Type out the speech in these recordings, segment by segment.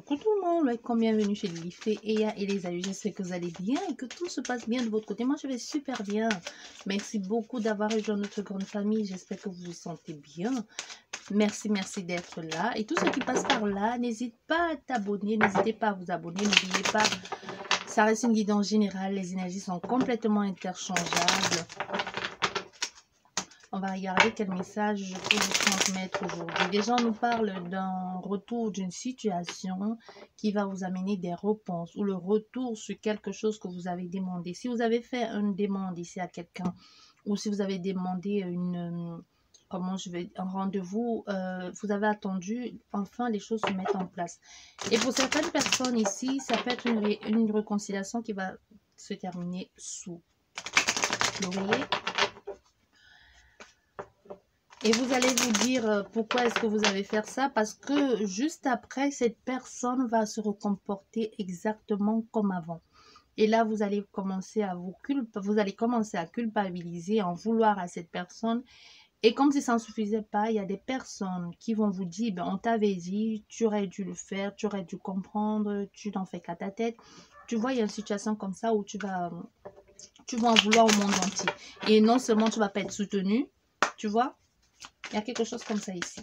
Coucou tout le monde, welcome, bienvenue chez Lilifée, Eya et les amis. J'espère que vous allez bien et que tout se passe bien de votre côté. Moi, je vais super bien. Merci beaucoup d'avoir rejoint notre grande famille. J'espère que vous vous sentez bien. Merci d'être là. Et tous ceux qui passent par là, n'hésitez pas à t'abonner, n'hésitez pas à vous abonner. N'oubliez pas, ça reste une guidance générale. Les énergies sont complètement interchangeables. On va regarder quel message je peux vous transmettre aujourd'hui. Déjà, on nous parle d'un retour d'une situation qui va vous amener des réponses ou le retour sur quelque chose que vous avez demandé. Si vous avez fait une demande ici à quelqu'un ou si vous avez demandé un rendez-vous, vous avez attendu, enfin les choses se mettent en place. Et pour certaines personnes ici, ça peut être une réconciliation qui va se terminer sous l'oreiller. Et vous allez vous dire pourquoi est-ce que vous allez faire ça? Parce que juste après, cette personne va se recomporter exactement comme avant. Et là, vous allez commencer à culpabiliser, en vouloir à cette personne. Et comme si ça ne suffisait pas, il y a des personnes qui vont vous dire, ben, on t'avait dit, tu aurais dû le faire, tu aurais dû comprendre, tu n'en fais qu'à ta tête. Tu vois, il y a une situation comme ça où tu vas en vouloir au monde entier. Et non seulement tu ne vas pas être soutenu, tu vois. Il y a quelque chose comme ça ici.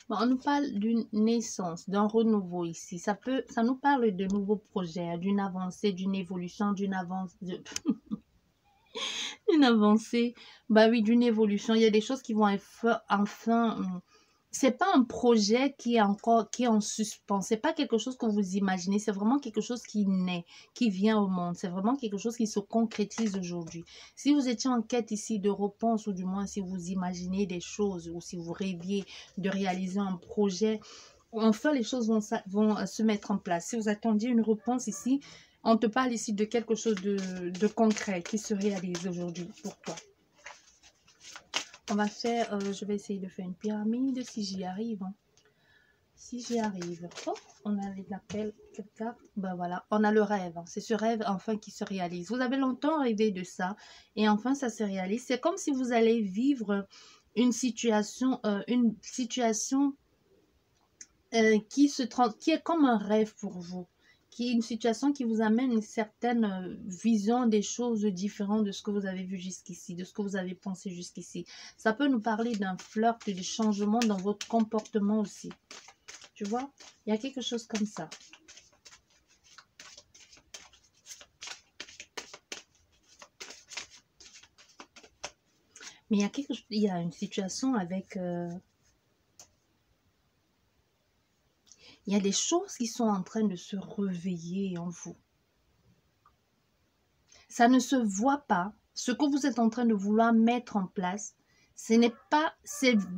Bon, on nous parle d'une naissance, d'un renouveau ici. Ça nous parle de nouveaux projets, d'une avancée, d'une évolution, d'une avancée. Bah oui, d'une évolution. Il y a des choses qui vont enfin. C'est pas un projet qui est en suspens. C'est pas quelque chose que vous imaginez. C'est vraiment quelque chose qui naît, qui vient au monde. C'est vraiment quelque chose qui se concrétise aujourd'hui. Si vous étiez en quête ici de réponse, ou du moins si vous imaginez des choses, ou si vous rêviez de réaliser un projet, enfin les choses vont se mettre en place. Si vous attendiez une réponse ici, on te parle ici de quelque chose de concret qui se réalise aujourd'hui pour toi. On va faire, je vais essayer de faire une pyramide si j'y arrive. Hein. Si j'y arrive. Oh, on a l'appel, quelqu'un. Ben voilà, on a le rêve. Hein. C'est ce rêve enfin qui se réalise. Vous avez longtemps rêvé de ça et enfin ça se réalise. C'est comme si vous allez vivre une situation qui est comme un rêve pour vous. Qui est une situation qui vous amène une certaine vision des choses différentes de ce que vous avez vu jusqu'ici, de ce que vous avez pensé jusqu'ici. Ça peut nous parler d'un flirt, de changement dans votre comportement aussi. Tu vois, il y a quelque chose comme ça. Mais il y a une situation avec... il y a des choses qui sont en train de se réveiller en vous. Ça ne se voit pas. Ce que vous êtes en train de vouloir mettre en place, ce n'est pas...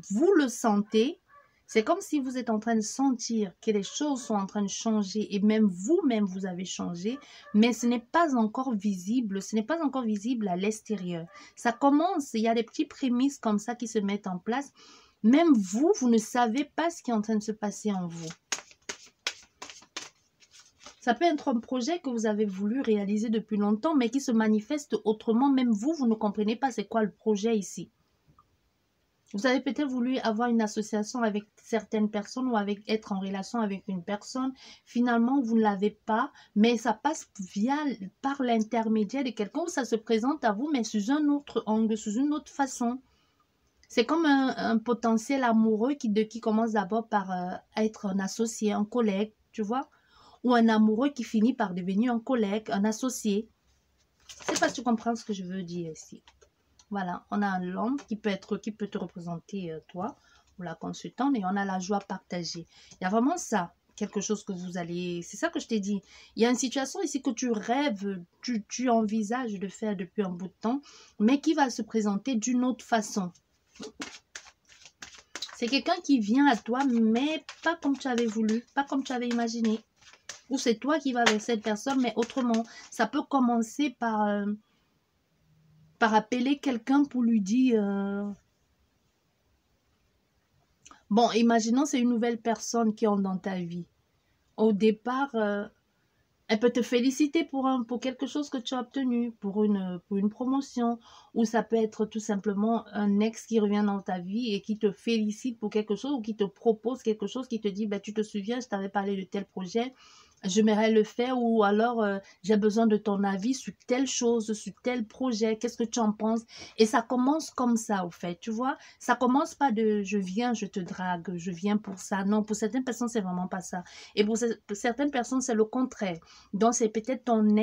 Vous le sentez. C'est comme si vous êtes en train de sentir que les choses sont en train de changer et même vous-même, vous avez changé. Mais ce n'est pas encore visible. Ce n'est pas encore visible à l'extérieur. Ça commence. Il y a des petits prémices comme ça qui se mettent en place. Même vous, vous ne savez pas ce qui est en train de se passer en vous. Ça peut être un projet que vous avez voulu réaliser depuis longtemps, mais qui se manifeste autrement. Même vous, vous ne comprenez pas c'est quoi le projet ici. Vous avez peut-être voulu avoir une association avec certaines personnes ou être en relation avec une personne. Finalement, vous ne l'avez pas, mais ça passe par l'intermédiaire de quelqu'un où ça se présente à vous, mais sous un autre angle, sous une autre façon. C'est comme un potentiel amoureux qui commence d'abord par être un associé, un collègue, tu vois. Ou un amoureux qui finit par devenir un collègue, un associé. Je ne sais pas si tu comprends ce que je veux dire ici. Voilà, on a l'homme qui peut te représenter toi, ou la consultante, et on a la joie partagée. Il y a vraiment ça, quelque chose que vous allez... C'est ça que je t'ai dit. Il y a une situation ici que tu rêves, tu envisages de faire depuis un bout de temps, mais qui va se présenter d'une autre façon. C'est quelqu'un qui vient à toi, mais pas comme tu avais voulu, pas comme tu avais imaginé. Ou c'est toi qui vas avec cette personne, mais autrement. Ça peut commencer par appeler quelqu'un pour lui dire... Bon, imaginons c'est une nouvelle personne qui entre dans ta vie. Au départ, elle peut te féliciter pour quelque chose que tu as obtenu, pour une promotion, ou ça peut être tout simplement un ex qui revient dans ta vie et qui te félicite pour quelque chose ou qui te propose quelque chose, qui te dit, bah, tu te souviens, je t'avais parlé de tel projet, j'aimerais le faire, ou alors j'ai besoin de ton avis sur telle chose, sur tel projet, qu'est-ce que tu en penses? Et ça commence comme ça, au fait, tu vois, ça commence pas de je viens, je te drague, je viens pour ça. Non, pour certaines personnes, c'est vraiment pas ça. Et pour certaines personnes, c'est le contraire. Donc, c'est peut-être ton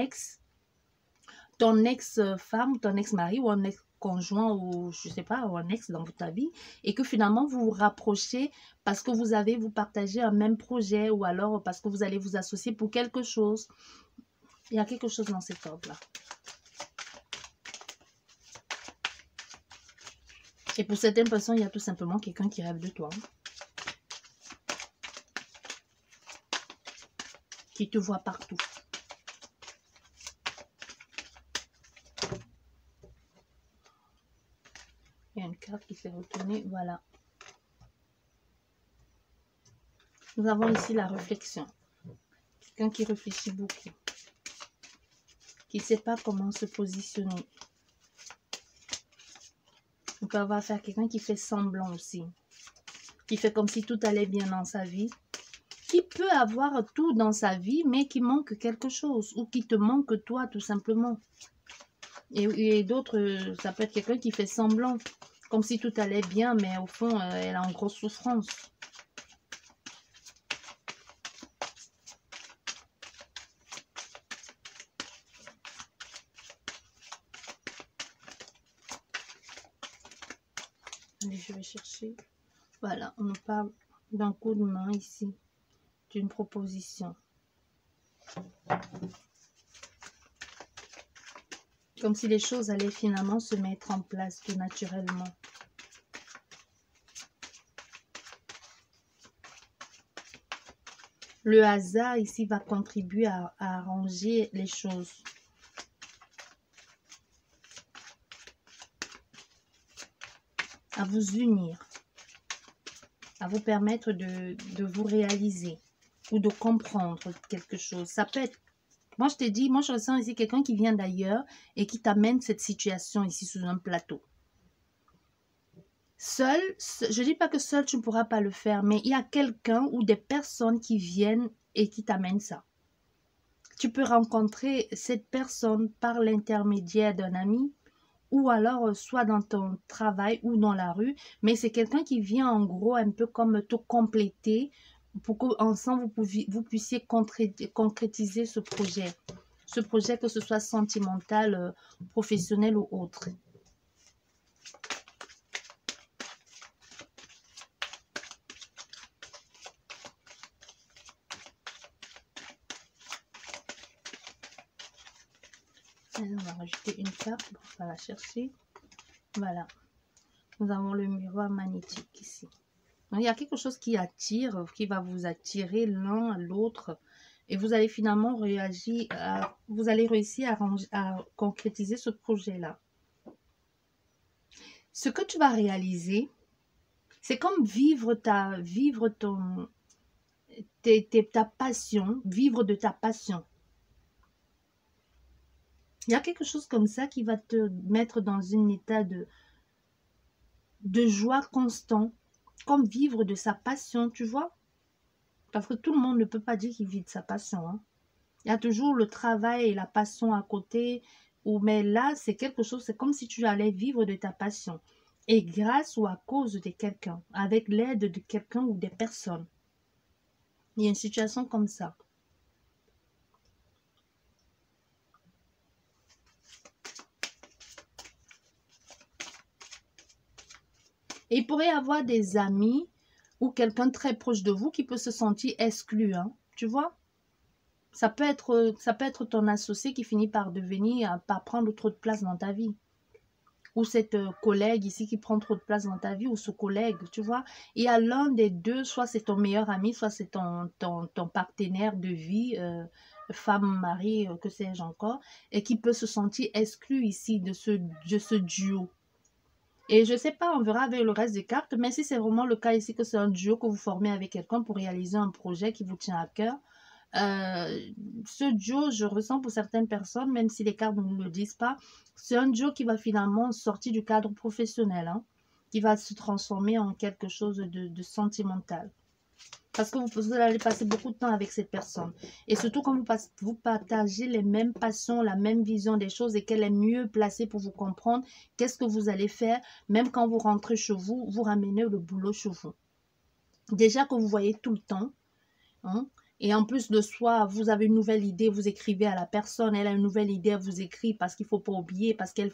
ex-femme, ton ex-mari ou un ex-conjoint ou je sais pas, ou un ex dans ta vie et que finalement vous vous rapprochez parce que vous partagez un même projet ou alors parce que vous allez vous associer pour quelque chose. Il y a quelque chose dans cet ordre-là. Et pour certaines personnes, il y a tout simplement quelqu'un qui rêve de toi. Qui te voit partout. Il y a une carte qui s'est retournée, voilà. Nous avons ici la réflexion. Quelqu'un qui réfléchit beaucoup. Qui ne sait pas comment se positionner. On peut avoir affaire à quelqu'un qui fait semblant aussi. Qui fait comme si tout allait bien dans sa vie. Qui peut avoir tout dans sa vie, mais qui manque quelque chose. Ou qui te manque toi, tout simplement. Et d'autres, ça peut être quelqu'un qui fait semblant. Comme si tout allait bien, mais au fond, elle a en grosse souffrance. Allez, je vais chercher. Voilà, on nous parle d'un coup de main ici. D'une proposition. Comme si les choses allaient finalement se mettre en place tout naturellement. Le hasard ici va contribuer à arranger les choses. À vous unir. À vous permettre de vous réaliser. Ou de comprendre quelque chose. Ça peut être... Moi, je t'ai dit, moi, je ressens ici quelqu'un qui vient d'ailleurs et qui t'amène cette situation ici sous un plateau. Seul, je ne dis pas que seul, tu ne pourras pas le faire, mais il y a quelqu'un ou des personnes qui viennent et qui t'amènent ça. Tu peux rencontrer cette personne par l'intermédiaire d'un ami ou alors soit dans ton travail ou dans la rue, mais c'est quelqu'un qui vient en gros un peu comme te compléter pour qu'ensemble vous puissiez concrétiser ce projet. Ce projet, que ce soit sentimental, professionnel ou autre. Alors, on va rajouter une carte, on va la chercher. Voilà. Nous avons le miroir magnétique ici. Donc, il y a quelque chose qui attire, qui va vous attirer l'un à l'autre. Et vous allez finalement réussir à concrétiser ce projet-là. Ce que tu vas réaliser, c'est comme vivre ta passion, vivre de ta passion. Il y a quelque chose comme ça qui va te mettre dans un état de joie constant, comme vivre de sa passion, tu vois. Parce que tout le monde ne peut pas dire qu'il vit de sa passion. Hein. Il y a toujours le travail et la passion à côté. Mais là, c'est quelque chose, c'est comme si tu allais vivre de ta passion. Et grâce ou à cause de quelqu'un, avec l'aide de quelqu'un ou des personnes. Il y a une situation comme ça. Et il pourrait y avoir des amis ou quelqu'un très proche de vous qui peut se sentir exclu, hein, tu vois. Ça peut être ton associé qui finit par par prendre trop de place dans ta vie. ou cette collègue ici qui prend trop de place dans ta vie, ou ce collègue, tu vois. Il y a l'un des deux, soit c'est ton meilleur ami, soit c'est ton partenaire de vie, femme, mari, que sais-je encore, et qui peut se sentir exclu ici de ce duo. Et je sais pas, on verra avec le reste des cartes, mais si c'est vraiment le cas ici que c'est un duo que vous formez avec quelqu'un pour réaliser un projet qui vous tient à cœur, ce duo, je ressens pour certaines personnes, même si les cartes ne nous le disent pas, c'est un duo qui va finalement sortir du cadre professionnel, hein, qui va se transformer en quelque chose de sentimental. Parce que vous allez passer beaucoup de temps avec cette personne. Et surtout quand vous partagez les mêmes passions, la même vision des choses et qu'elle est mieux placée pour vous comprendre, qu'est-ce que vous allez faire, même quand vous rentrez chez vous, vous ramenez le boulot chez vous. Déjà que vous voyez tout le temps, hein, et en plus de soi, vous avez une nouvelle idée, vous écrivez à la personne, elle a une nouvelle idée, elle vous écrit parce qu'il ne faut pas oublier, parce qu'elle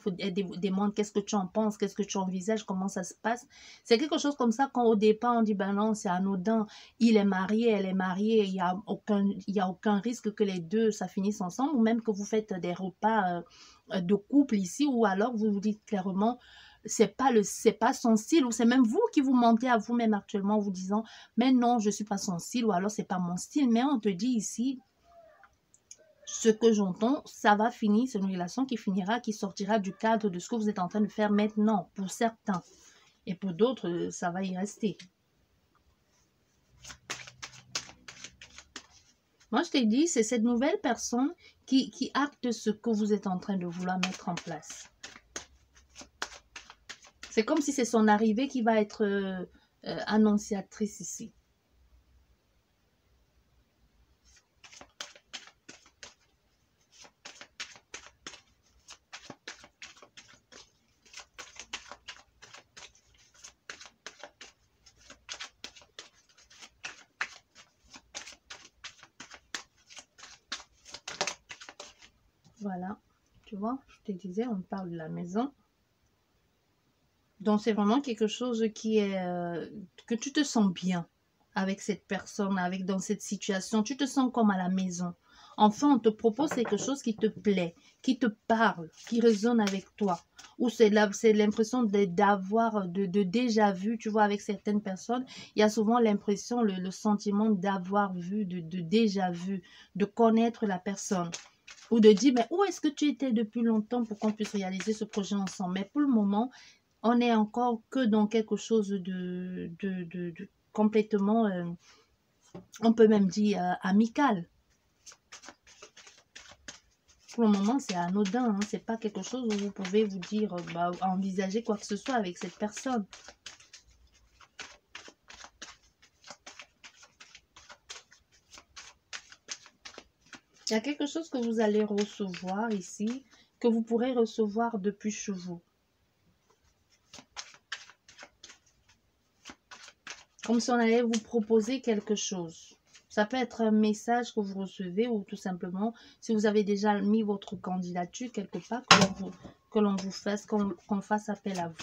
demande qu'est-ce que tu en penses, qu'est-ce que tu envisages, comment ça se passe. C'est quelque chose comme ça quand au départ on dit ben non, c'est anodin, il est marié, elle est mariée, il y a aucun risque que les deux ça finisse ensemble, ou même que vous faites des repas de couple ici, ou alors vous vous dites clairement c'est pas son style, ou c'est même vous qui vous mentez à vous-même actuellement en vous disant mais non, je suis pas son style, ou alors c'est pas mon style. Mais on te dit ici, ce que j'entends, ça va finir, c'est une relation qui finira, qui sortira du cadre de ce que vous êtes en train de faire maintenant, pour certains. Et pour d'autres, ça va y rester. Moi, je t'ai dit, c'est cette nouvelle personne qui acte ce que vous êtes en train de vouloir mettre en place. C'est comme si c'est son arrivée qui va être annonciatrice ici. Voilà, tu vois, je te disais, on parle de la maison. Donc, c'est vraiment quelque chose qui est... que tu te sens bien avec cette personne, dans cette situation. Tu te sens comme à la maison. Enfin, on te propose quelque chose qui te plaît, qui te parle, qui résonne avec toi. Ou c'est l'impression d'avoir, de déjà vu, tu vois, avec certaines personnes. Il y a souvent l'impression, le sentiment d'avoir vu, de déjà vu, de connaître la personne. Ou de dire, mais où est-ce que tu étais depuis longtemps pour qu'on puisse réaliser ce projet ensemble? Mais pour le moment, on n'est encore que dans quelque chose de complètement, on peut même dire, amical. Pour le moment, c'est anodin, hein, c'est pas quelque chose où vous pouvez vous dire, envisager quoi que ce soit avec cette personne. Il y a quelque chose que vous allez recevoir ici, que vous pourrez recevoir depuis chez vous. Comme si on allait vous proposer quelque chose. Ça peut être un message que vous recevez ou tout simplement, si vous avez déjà mis votre candidature quelque part, que l'on vous fasse, qu'on fasse appel à vous.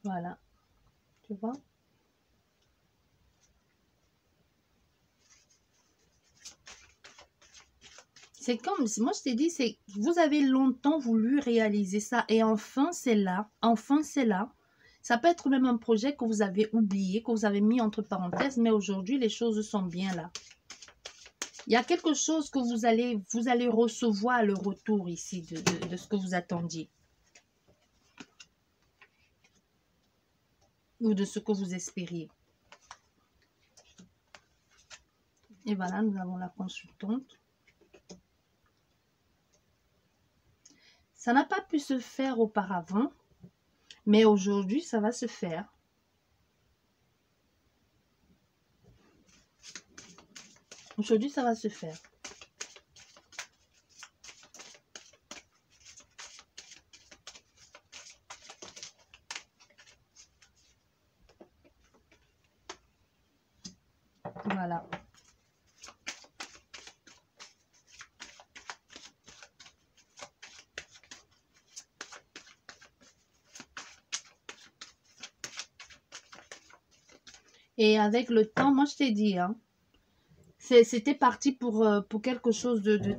Voilà. Tu vois? C'est comme, moi je t'ai dit, c'est vous avez longtemps voulu réaliser ça et enfin c'est là, enfin c'est là. Ça peut être même un projet que vous avez oublié, que vous avez mis entre parenthèses, mais aujourd'hui les choses sont bien là. Il y a quelque chose que vous allez recevoir le retour ici de ce que vous attendiez. Ou de ce que vous espériez. Et voilà, nous avons la consultante. Ça n'a pas pu se faire auparavant, mais aujourd'hui, ça va se faire. Aujourd'hui, ça va se faire. Voilà. Et avec le temps, moi je t'ai dit, hein, c'était parti pour quelque chose de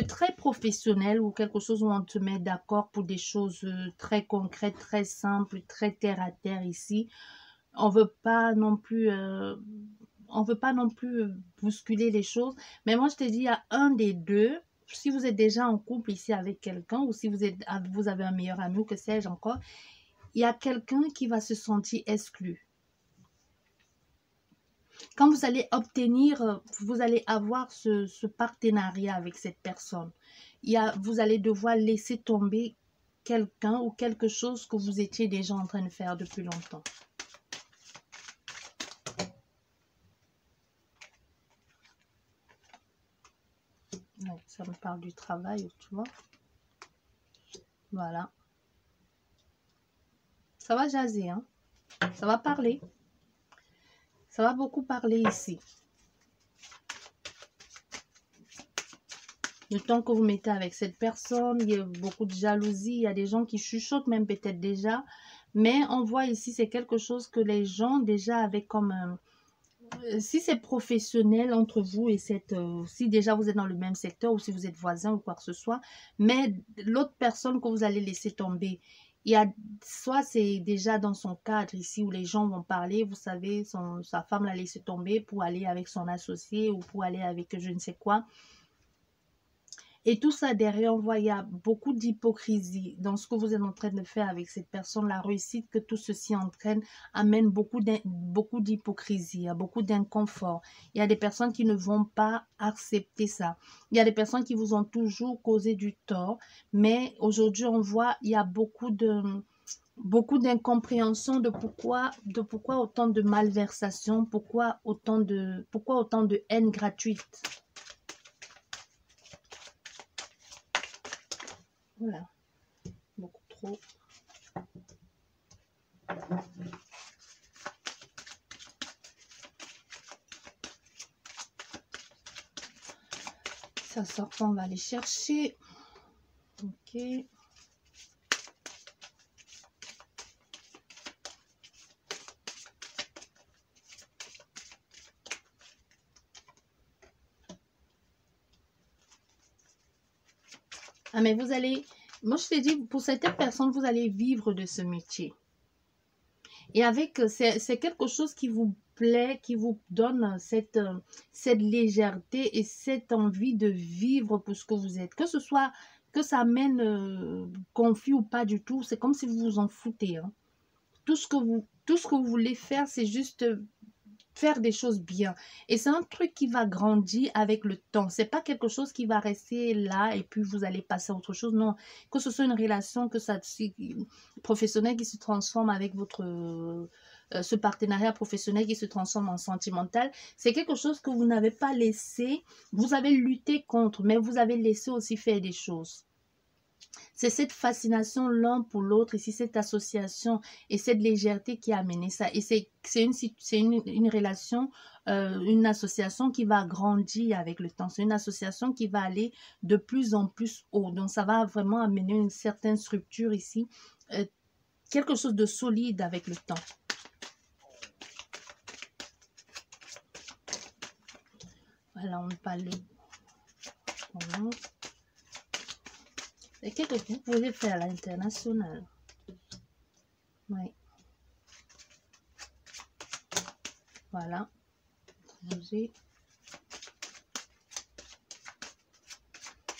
très professionnel ou quelque chose où on te met d'accord pour des choses très concrètes, très simples, très terre à terre ici. On veut pas non plus, on veut pas non plus bousculer les choses. Mais moi, je te dis, il y a un des deux. Si vous êtes déjà en couple ici avec quelqu'un ou si vous avez un meilleur ami ou que sais-je encore, il y a quelqu'un qui va se sentir exclu. Quand vous allez obtenir, vous allez avoir ce partenariat avec cette personne, vous allez devoir laisser tomber quelqu'un ou quelque chose que vous étiez déjà en train de faire depuis longtemps. Ouais, ça me parle du travail, tu vois. Voilà. Ça va jaser, hein. Ça va parler. Ça va beaucoup parler ici. Le temps que vous mettez avec cette personne, il y a beaucoup de jalousie. Il y a des gens qui chuchotent même peut-être déjà. Mais on voit ici, c'est quelque chose que les gens déjà avaient comme... si c'est professionnel entre vous et si déjà vous êtes dans le même secteur ou si vous êtes voisin ou quoi que ce soit, mais l'autre personne que vous allez laisser tomber, il y a soit c'est déjà dans son cadre ici où les gens vont parler, vous savez, sa femme l'a laissé tomber pour aller avec son associé ou pour aller avec je ne sais quoi. Et tout ça derrière, on voit, il y a beaucoup d'hypocrisie dans ce que vous êtes en train de faire avec cette personne. La réussite que tout ceci entraîne amène beaucoup d'hypocrisie, beaucoup d'inconfort. Il y a des personnes qui ne vont pas accepter ça. Il y a des personnes qui vous ont toujours causé du tort. Mais aujourd'hui, on voit, il y a beaucoup d'incompréhension de pourquoi autant de malversation, pourquoi autant de haine gratuite. Voilà, beaucoup trop. Ça sort pas, on va aller chercher. Ok. Ah, mais vous allez... Moi, je t'ai dit, pour certaines personnes, vous allez vivre de ce métier. Et avec... C'est quelque chose qui vous plaît, qui vous donne cette légèreté et cette envie de vivre pour ce que vous êtes. Que ce soit... Que ça mène conflit ou pas du tout, c'est comme si vous vous en foutez. Hein. Tout ce que vous voulez faire, c'est juste... faire des choses bien. Et c'est un truc qui va grandir avec le temps. C'est pas quelque chose qui va rester là et puis vous allez passer à autre chose. Non. Que ce soit une relation professionnelle qui se transforme avec ce partenariat professionnel qui se transforme en sentimental, c'est quelque chose que vous n'avez pas laissé, vous avez lutté contre, mais vous avez laissé aussi faire des choses. C'est cette fascination l'un pour l'autre, ici, cette association et cette légèreté qui a amené ça. Et c'est une relation, une association qui va grandir avec le temps. C'est une association qui va aller de plus en plus haut. Donc, ça va vraiment amener une certaine structure ici, quelque chose de solide avec le temps. Voilà, on parle. C'est quelque chose que vous pouvez faire à l'international. Oui. Voilà.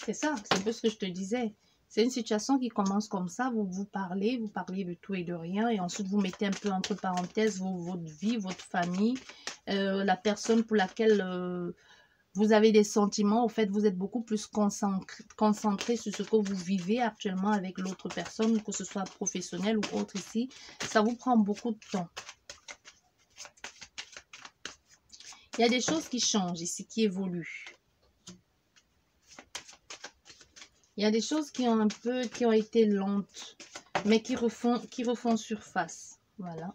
C'est ça, c'est un peu ce que je te disais. C'est une situation qui commence comme ça, vous parlez de tout et de rien, et ensuite vous mettez un peu entre parenthèses votre vie, votre famille, la personne pour laquelle vous avez des sentiments. En fait, vous êtes beaucoup plus concentré sur ce que vous vivez actuellement avec l'autre personne, que ce soit professionnel ou autre ici. Ça vous prend beaucoup de temps. Il y a des choses qui changent ici, qui évoluent. Il y a des choses qui ont été lentes, mais qui refont surface. Voilà.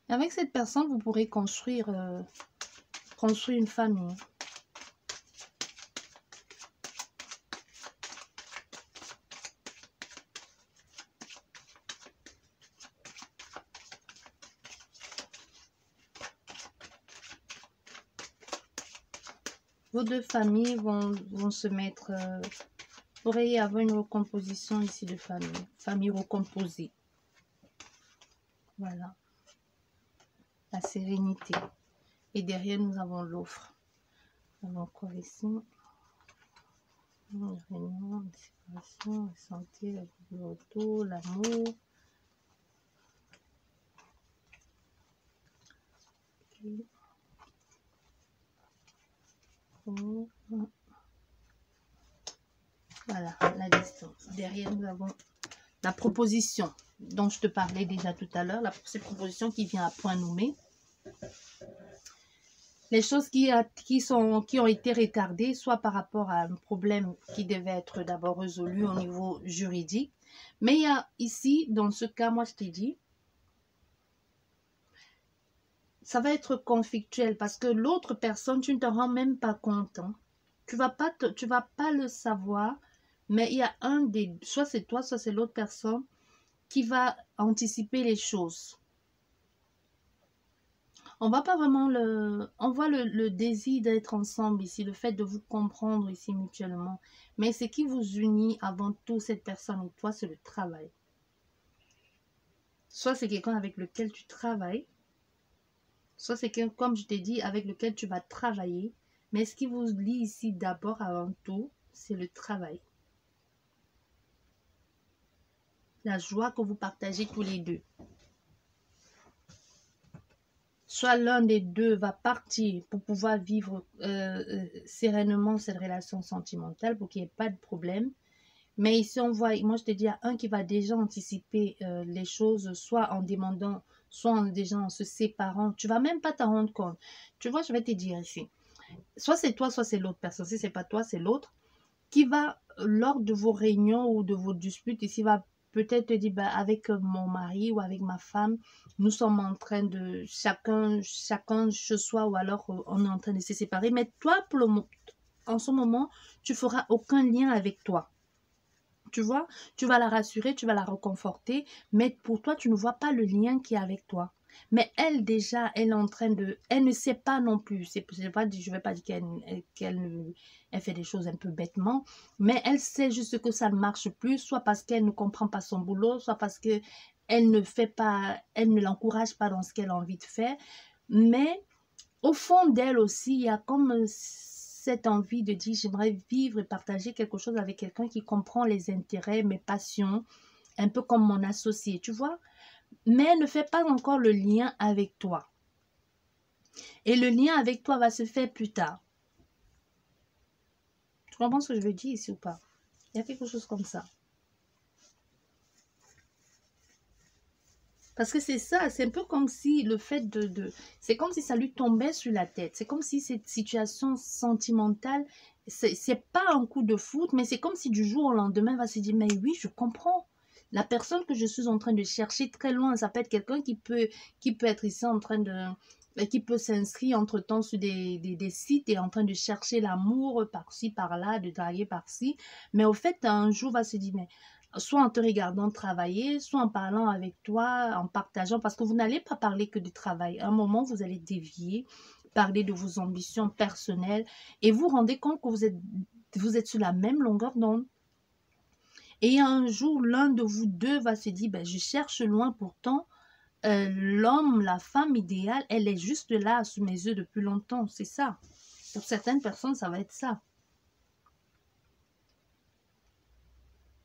Avec cette personne, vous pourrez construire une famille. Vos deux familles vont se mettre... vous pourrez y avoir une recomposition ici de famille. Famille recomposée. Voilà. La sérénité. Et derrière, nous avons l'offre. Alors, quoi ici? Réunion, la séparation, la santé, la vie de retour, l'amour. Voilà, la distance. Derrière, nous avons la proposition dont je te parlais déjà tout à l'heure. Cette proposition qui vient à point nommé. Les choses qui ont été retardées, soit par rapport à un problème qui devait être d'abord résolu au niveau juridique. Mais il y a ici, dans ce cas, moi je t'ai dit, ça va être conflictuel parce que l'autre personne, tu ne te rends même pas compte. Hein. Tu vas pas le savoir, mais il y a soit c'est toi, soit c'est l'autre personne qui va anticiper les choses. On va pas vraiment on voit le désir d'être ensemble ici, le fait de vous comprendre ici mutuellement. Mais ce qui vous unit avant tout, cette personne et toi, c'est le travail. Soit c'est quelqu'un avec lequel tu travailles, soit c'est quelqu'un, comme je t'ai dit, avec lequel tu vas travailler. Mais ce qui vous lie ici d'abord avant tout, c'est le travail. La joie que vous partagez tous les deux. Soit l'un des deux va partir pour pouvoir vivre sereinement cette relation sentimentale pour qu'il n'y ait pas de problème. Mais ici, on voit, moi je te dis, il y a un qui va déjà anticiper les choses, soit en demandant, déjà en se séparant. Tu ne vas même pas t'en rendre compte. Tu vois, je vais te dire ici. Soit c'est toi, soit c'est l'autre personne. Si ce n'est pas toi, c'est l'autre. Qui va, lors de vos réunions ou de vos disputes, ici va peut-être te dire, bah, avec mon mari ou avec ma femme, nous sommes en train de, chacun chez soi, ou alors on est en train de se séparer. Mais toi, en ce moment, tu feras aucun lien avec toi. Tu vois, tu vas la rassurer, tu vas la réconforter, mais pour toi, tu ne vois pas le lien qui est avec toi. Mais elle, déjà, elle est en train de... Elle ne sait pas non plus. Je ne vais pas dire qu'elle fait des choses un peu bêtement, mais elle sait juste que ça ne marche plus, soit parce qu'elle ne comprend pas son boulot, soit parce que elle ne l'encourage pas dans ce qu'elle a envie de faire. Mais au fond d'elle aussi, il y a comme cette envie de dire, j'aimerais vivre et partager quelque chose avec quelqu'un qui comprend les intérêts, mes passions, un peu comme mon associé, tu vois. Mais elle ne fait pas encore le lien avec toi. Et le lien avec toi va se faire plus tard. Tu comprends ce que je veux dire ici ou pas? Il y a quelque chose comme ça. Parce que c'est ça, c'est un peu comme si le fait c'est comme si ça lui tombait sur la tête. C'est comme si cette situation sentimentale, c'est pas un coup de foot, mais c'est comme si du jour au lendemain, elle va se dire, mais oui, je comprends. La personne que je suis en train de chercher très loin, ça peut être quelqu'un qui peut être ici en train de... qui peut s'inscrire entre-temps sur des sites et en train de chercher l'amour par-ci, par-là, de draguer par-ci. Mais au fait, un jour, va se dire, mais soit en te regardant travailler, soit en parlant avec toi, en partageant, parce que vous n'allez pas parler que du travail. À un moment, vous allez dévier, parler de vos ambitions personnelles et vous rendez compte que vous êtes sur la même longueur d'onde. Et un jour, l'un de vous deux va se dire, ben, je cherche loin pourtant, l'homme, la femme idéale, elle est juste là sous mes yeux depuis longtemps, c'est ça. Pour certaines personnes, ça va être ça.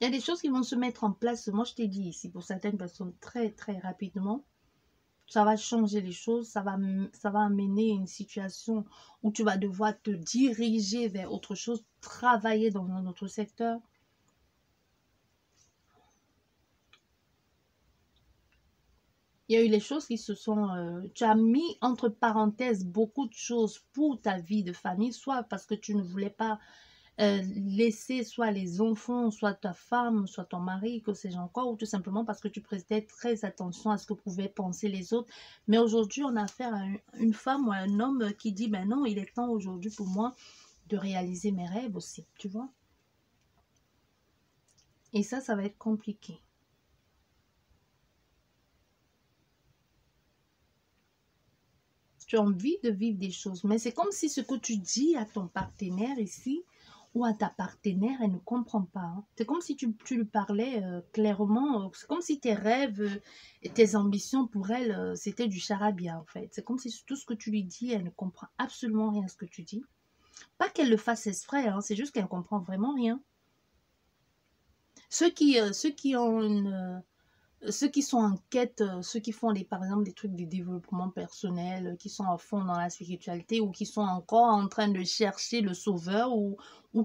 Il y a des choses qui vont se mettre en place. Moi, je t'ai dit ici, pour certaines personnes, très, très rapidement. Ça va changer les choses. Ça va amener une situation où tu vas devoir te diriger vers autre chose, travailler dans un autre secteur. Il y a eu les choses qui se sont... tu as mis entre parenthèses beaucoup de choses pour ta vie de famille, soit parce que tu ne voulais pas laisser soit les enfants, soit ta femme, soit ton mari, que sais-je encore, ou tout simplement parce que tu prêtais très attention à ce que pouvaient penser les autres. Mais aujourd'hui, on a affaire à une femme ou à un homme qui dit, ben non, il est temps aujourd'hui pour moi de réaliser mes rêves aussi, tu vois. Et ça va être compliqué. Tu as envie de vivre des choses. Mais c'est comme si ce que tu dis à ton partenaire ici, ou à ta partenaire, elle ne comprend pas. Hein. C'est comme si tu lui parlais clairement. C'est comme si tes rêves et tes ambitions pour elle, c'était du charabia, en fait. C'est comme si tout ce que tu lui dis, elle ne comprend absolument rien à ce que tu dis. Pas qu'elle le fasse exprès, hein, c'est juste qu'elle ne comprend vraiment rien. Ceux qui ont ceux qui sont en quête, ceux qui font par exemple des trucs de développement personnel, qui sont à fond dans la spiritualité ou qui sont encore en train de chercher le sauveur ou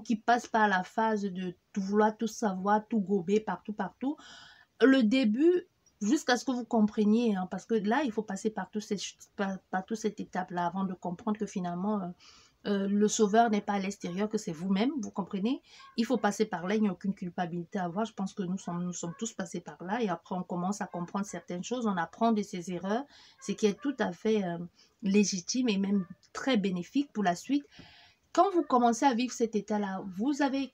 qui passent par la phase de vouloir tout savoir, tout gober partout, le début, jusqu'à ce que vous compreniez, hein, parce que là, il faut passer par toute cette étape-là avant de comprendre que finalement, le sauveur n'est pas à l'extérieur, que c'est vous-même, vous comprenez? Il faut passer par là, il n'y a aucune culpabilité à avoir. Je pense que nous sommes tous passés par là et après on commence à comprendre certaines choses, on apprend de ses erreurs, ce qui est tout à fait légitime et même très bénéfique pour la suite. Quand vous commencez à vivre cet état-là,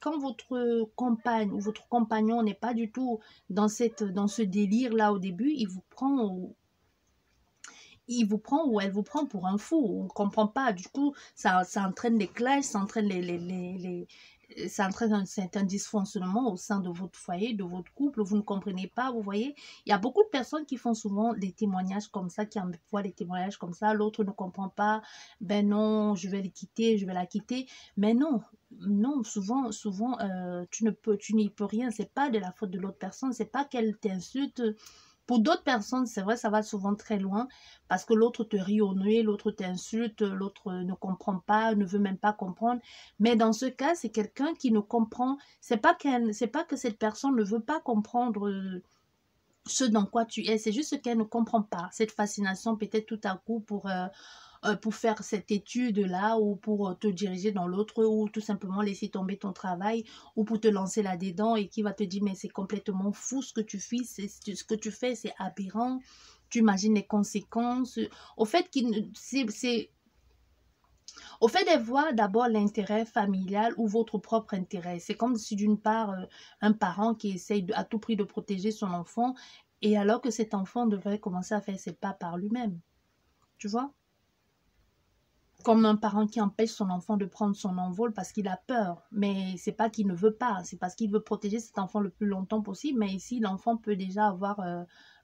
quand votre compagne ou votre compagnon n'est pas du tout dans ce délire-là au début, il vous prend ou elle vous prend pour un fou. On ne comprend pas. Du coup, ça entraîne des clashs, ça entraîne un certain dysfonctionnement au sein de votre foyer, de votre couple. Vous ne comprenez pas, vous voyez. Il y a beaucoup de personnes qui font souvent des témoignages comme ça, qui envoient des témoignages comme ça. L'autre ne comprend pas. Ben non, je vais le quitter, je vais la quitter. Mais non, non, souvent, tu n'y peux rien. C'est pas de la faute de l'autre personne. C'est pas qu'elle t'insulte. Pour d'autres personnes, c'est vrai, ça va souvent très loin parce que l'autre te rit au nez, l'autre t'insulte, l'autre ne comprend pas, ne veut même pas comprendre. Mais dans ce cas, c'est quelqu'un qui ne comprend. C'est pas que cette personne ne veut pas comprendre ce dans quoi tu es. C'est juste qu'elle ne comprend pas. Cette fascination peut-être tout à coup pour faire cette étude-là ou pour te diriger dans l'autre ou tout simplement laisser tomber ton travail ou pour te lancer là-dedans et qui va te dire mais c'est complètement fou ce que tu fais, ce que tu fais, c'est aberrant, tu imagines les conséquences. Au fait, au fait de voir d'abord l'intérêt familial ou votre propre intérêt. C'est comme si d'une part, un parent qui essaye à tout prix de protéger son enfant et alors que cet enfant devrait commencer à faire ses pas par lui-même. Tu vois? Comme un parent qui empêche son enfant de prendre son envol parce qu'il a peur. Mais c'est pas qu'il ne veut pas, c'est parce qu'il veut protéger cet enfant le plus longtemps possible. Mais ici, l'enfant peut déjà avoir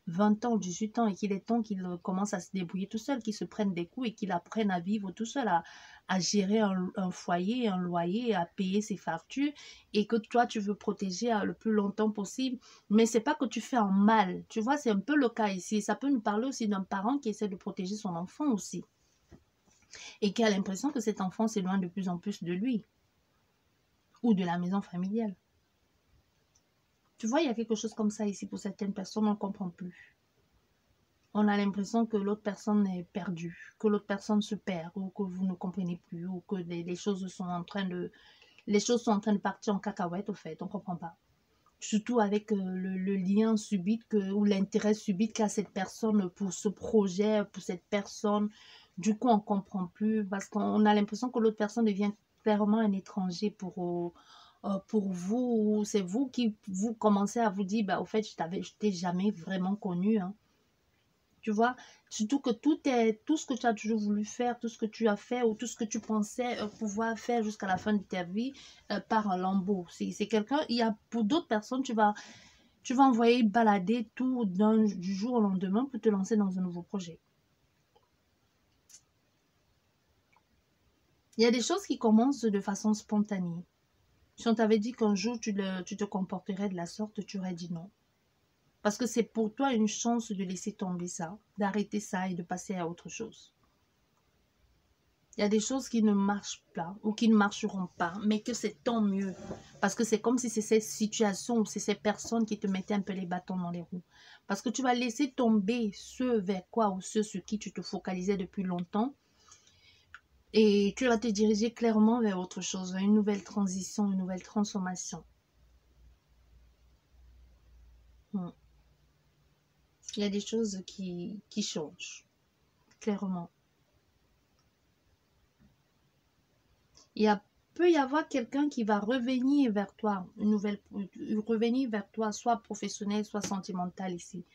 20 ans, 18 ans et qu'il est temps qu'il commence à se débrouiller tout seul, qu'il se prenne des coups et qu'il apprenne à vivre tout seul, à gérer un foyer, un loyer, à payer ses factures et que toi, tu veux protéger le plus longtemps possible. Mais c'est pas que tu fais un mal. Tu vois, c'est un peu le cas ici. Ça peut nous parler aussi d'un parent qui essaie de protéger son enfant aussi et qui a l'impression que cet enfant s'éloigne de plus en plus de lui ou de la maison familiale. Tu vois, il y a quelque chose comme ça ici pour certaines personnes, on ne comprend plus. On a l'impression que l'autre personne est perdue, que l'autre personne se perd ou que vous ne comprenez plus ou que les choses sont en train de partir en cacahuète au fait, on ne comprend pas. Surtout avec le lien subit ou l'intérêt subit qu'a cette personne pour ce projet, pour cette personne. Du coup, on ne comprend plus parce qu'on a l'impression que l'autre personne devient clairement un étranger pour vous. C'est vous qui vous commencez à vous dire, bah, au fait, je t'ai jamais vraiment connu. Hein. Tu vois, surtout que tout ce que tu as toujours voulu faire, tout ce que tu as fait ou tout ce que tu pensais pouvoir faire jusqu'à la fin de ta vie par un lambeau. C'est quelqu'un, il y a pour d'autres personnes, tu vas envoyer balader tout du jour au lendemain pour te lancer dans un nouveau projet. Il y a des choses qui commencent de façon spontanée. Si on t'avait dit qu'un jour tu te comporterais de la sorte, tu aurais dit non. Parce que c'est pour toi une chance de laisser tomber ça, d'arrêter ça et de passer à autre chose. Il y a des choses qui ne marchent pas ou qui ne marcheront pas, mais que c'est tant mieux. Parce que c'est comme si c'est ces situations ou c'est ces personnes qui te mettaient un peu les bâtons dans les roues. Parce que tu vas laisser tomber ce vers quoi ou ce sur qui tu te focalisais depuis longtemps. Et tu vas te diriger clairement vers autre chose, vers une nouvelle transition, une nouvelle transformation. Il y a des choses qui changent, clairement. Peut y avoir quelqu'un qui va revenir vers toi, revenir vers toi, soit professionnel, soit sentimental ici.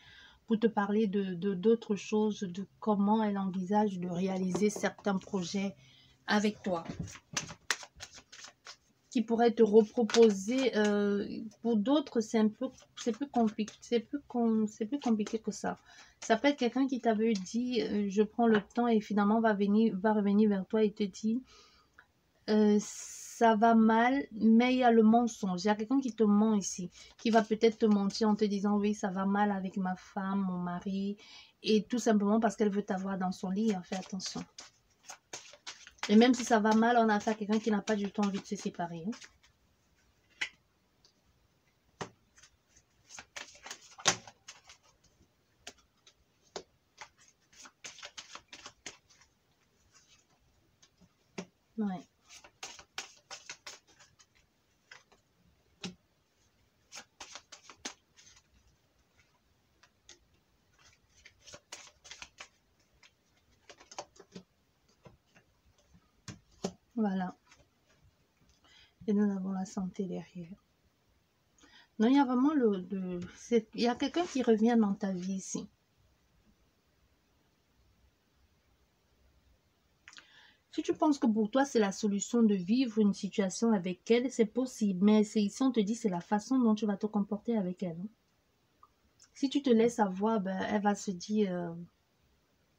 pour te parler d'autres choses, de comment elle envisage de réaliser certains projets avec toi, qui pourrait te reproposer. Pour d'autres, c'est plus compliqué, c'est plus compliqué que ça. Ça peut être quelqu'un qui t'avait dit, je prends le temps et finalement va revenir vers toi et te dit, ça va mal, mais il y a le mensonge. Il y a quelqu'un qui te ment ici, qui va peut-être te mentir en te disant, oui, ça va mal avec ma femme, mon mari, et tout simplement parce qu'elle veut t'avoir dans son lit. Fais attention. Et même si ça va mal, on a affaire à quelqu'un qui n'a pas du tout envie de se séparer. Ouais. Voilà. Et nous avons la santé derrière. Non, il y a vraiment il y a quelqu'un qui revient dans ta vie ici. Si tu penses que pour toi, c'est la solution de vivre une situation avec elle, c'est possible. Mais ici, on te dit, c'est la façon dont tu vas te comporter avec elle. Si tu te laisses avoir, ben, elle va se dire...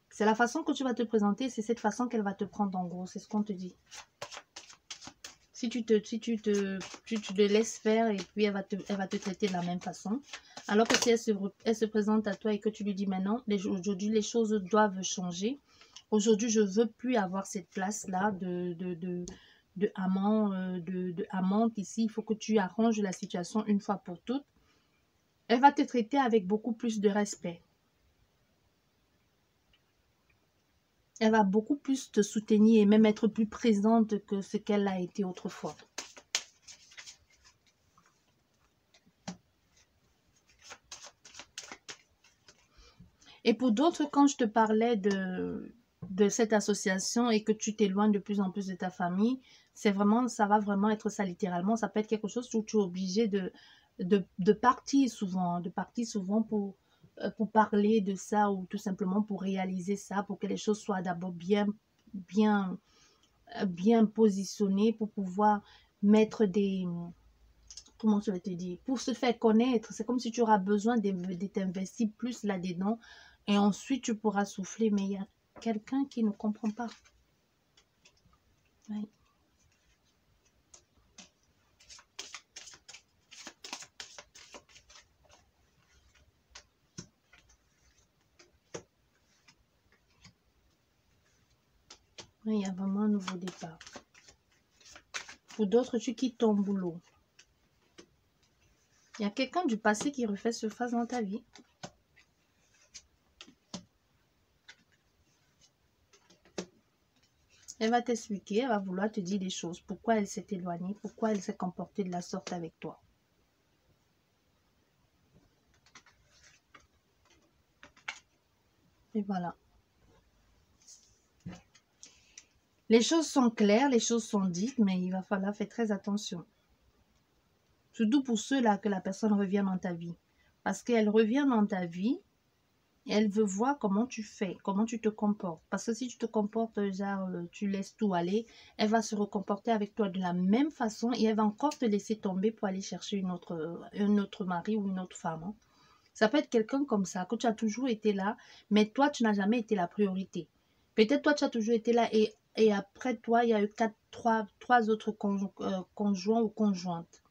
c'est la façon que tu vas te présenter, c'est cette façon qu'elle va te prendre en gros. C'est ce qu'on te dit. Si tu te laisses faire et puis elle va te traiter de la même façon. Alors que si elle se présente à toi et que tu lui dis maintenant, aujourd'hui les choses doivent changer. Aujourd'hui, je veux plus avoir cette place-là de amante ici. Il faut que tu arranges la situation une fois pour toutes. Elle va te traiter avec beaucoup plus de respect. Elle va beaucoup plus te soutenir et même être plus présente que ce qu'elle a été autrefois. Et pour d'autres, quand je te parlais de cette association et que tu t'éloignes de plus en plus de ta famille, ça va vraiment être ça littéralement. Ça peut être quelque chose où tu es obligé de partir souvent pour parler de ça ou tout simplement pour réaliser ça, pour que les choses soient d'abord bien positionnées pour pouvoir mettre comment je vais te dire, pour se faire connaître. C'est comme si tu auras besoin de t'investir plus là-dedans et ensuite tu pourras souffler. Mais il y a quelqu'un qui ne comprend pas. Oui. Oui, il y a vraiment un nouveau départ. Pour d'autres, tu quittes ton boulot. Il y a quelqu'un du passé qui refait surface dans ta vie. Elle va t'expliquer, elle va vouloir te dire des choses. Pourquoi elle s'est éloignée, pourquoi elle s'est comportée de la sorte avec toi. Et voilà. Les choses sont claires, les choses sont dites, mais il va falloir faire très attention. Surtout pour ceux-là que la personne revient dans ta vie. Parce qu'elle revient dans ta vie, et elle veut voir comment tu fais, comment tu te comportes. Parce que si tu te comportes, genre, tu laisses tout aller, elle va se recomporter avec toi de la même façon et elle va encore te laisser tomber pour aller chercher un autre mari ou une autre femme. Hein. Ça peut être quelqu'un comme ça, que tu as toujours été là, mais toi, tu n'as jamais été la priorité. Peut-être toi, tu as toujours été là et après toi, il y a eu trois autres conjoints ou conjointes.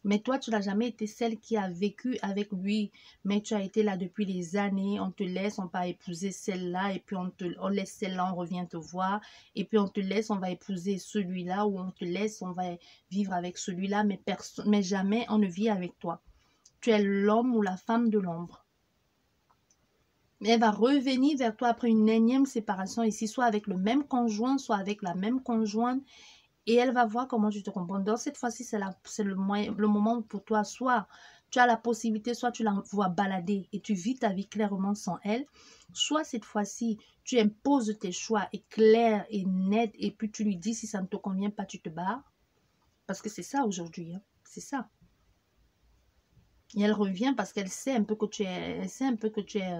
Mais toi, tu n'as jamais été celle qui a vécu avec lui, mais tu as été là depuis des années. On te laisse, on va épouser celle-là, et puis on laisse celle-là, on revient te voir, et puis on te laisse, on va épouser celui-là, ou on te laisse, on va vivre avec celui-là, mais jamais on ne vit avec toi. Tu es l'homme ou la femme de l'ombre. Mais elle va revenir vers toi après une énième séparation ici, soit avec le même conjoint, soit avec la même conjointe. Et elle va voir comment tu te comprends. Donc, cette fois-ci, c'est le moment pour toi. Soit tu as la possibilité, soit tu la vois balader et tu vis ta vie clairement sans elle. Soit cette fois-ci, tu imposes tes choix et clairs et nets. Et puis tu lui dis, si ça ne te convient pas, tu te barres. Parce que c'est ça aujourd'hui. Hein. C'est ça. Et elle revient parce qu'elle sait un peu que tu es, elle sait un peu que tu es,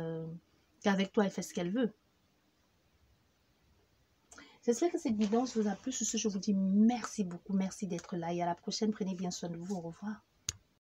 qu'avec toi, elle fait ce qu'elle veut. J'espère que cette vidéo vous a plu. Sur ce, je vous dis merci beaucoup. Merci d'être là. Et à la prochaine. Prenez bien soin de vous. Au revoir.